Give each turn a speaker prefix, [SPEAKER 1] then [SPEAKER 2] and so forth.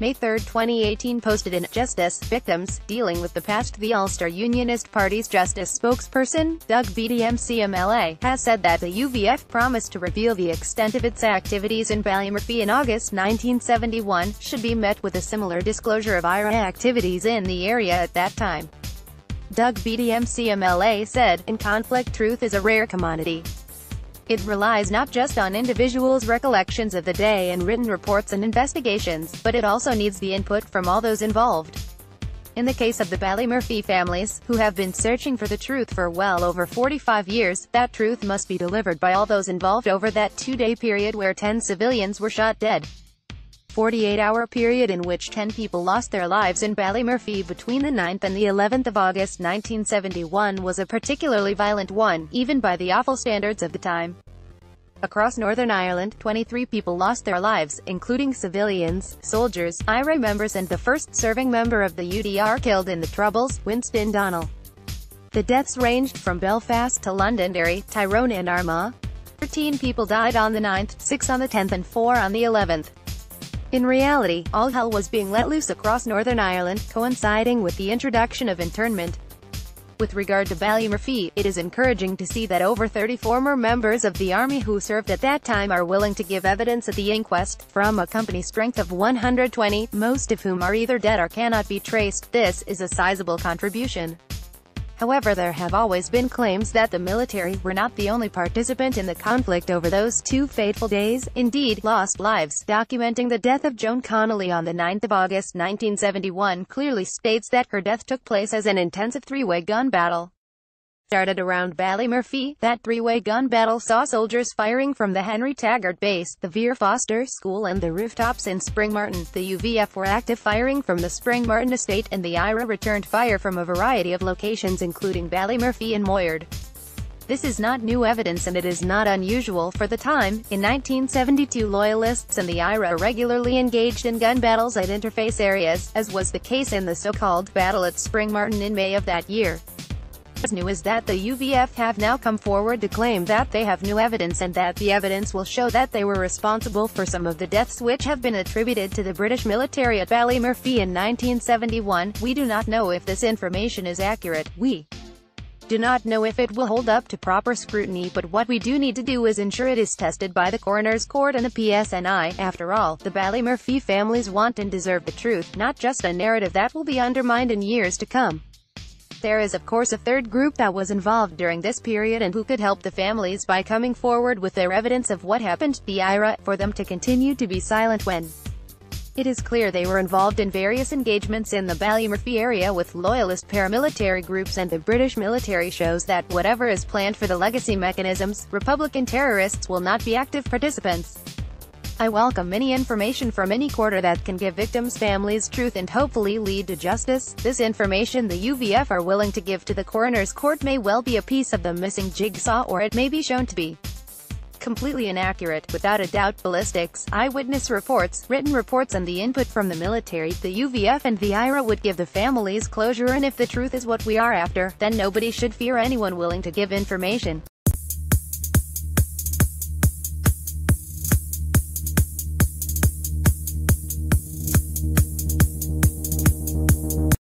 [SPEAKER 1] May 3, 2018 posted in Justice, Victims, dealing with the past. The Ulster Unionist Party's Justice spokesperson, Beattie MC MLA, has said that the UVF promised to reveal the extent of its activities in Ballymurphy in August 1971, should be met with a similar disclosure of IRA activities in the area at that time. Beattie MC MLA said, "In conflict, truth is a rare commodity. It relies not just on individuals' recollections of the day and written reports and investigations, but it also needs the input from all those involved. In the case of the Ballymurphy families, who have been searching for the truth for well over 45 years, that truth must be delivered by all those involved over that two-day period where 10 civilians were shot dead. 48-hour period in which 10 people lost their lives in Ballymurphy between the 9th and the 11th of August 1971 was a particularly violent one, even by the awful standards of the time. Across Northern Ireland, 23 people lost their lives, including civilians, soldiers, IRA members and the first serving member of the UDR killed in the Troubles, Winston Donnell. The deaths ranged from Belfast to Londonderry, Tyrone and Armagh. 13 people died on the 9th, 6 on the 10th and 4 on the 11th. In reality, all hell was being let loose across Northern Ireland, coinciding with the introduction of internment. With regard to Ballymurphy, it is encouraging to see that over 30 former members of the army who served at that time are willing to give evidence at the inquest, from a company strength of 120, most of whom are either dead or cannot be traced. This is a sizable contribution. However, there have always been claims that the military were not the only participant in the conflict over those 2 fateful days, indeed, lost lives. Documenting the death of Joan Connolly on the 9th of August 1971 clearly states that her death took place as an intensive three-way gun battle. Started around Ballymurphy, that three-way gun battle saw soldiers firing from the Henry Taggart base, the Vera Foster School and the rooftops in Springmartin. The UVF were active firing from the Springmartin estate, and the IRA returned fire from a variety of locations including Ballymurphy and Moyard. This is not new evidence and it is not unusual for the time. In 1972, Loyalists and the IRA regularly engaged in gun battles at interface areas, as was the case in the so-called battle at Springmartin in May of that year. What's new is that the UVF have now come forward to claim that they have new evidence and that the evidence will show that they were responsible for some of the deaths which have been attributed to the British military at Ballymurphy in 1971. We do not know if this information is accurate. We do not know if it will hold up to proper scrutiny, but what we do need to do is ensure it is tested by the coroner's court and the PSNI. After all, the Ballymurphy families want and deserve the truth, not just a narrative that will be undermined in years to come. There is of course a third group that was involved during this period and who could help the families by coming forward with their evidence of what happened, the IRA, for them to continue to be silent when it is clear they were involved in various engagements in the Ballymurphy area with loyalist paramilitary groups, and the British military shows that, whatever is planned for the legacy mechanisms, Republican terrorists will not be active participants. I welcome any information from any quarter that can give victims' families truth and hopefully lead to justice. This information the UVF are willing to give to the coroner's court may well be a piece of the missing jigsaw, or it may be shown to be completely inaccurate. Without a doubt, ballistics, eyewitness reports, written reports and the input from the military, the UVF and the IRA would give the families closure, and if the truth is what we are after, then nobody should fear anyone willing to give information.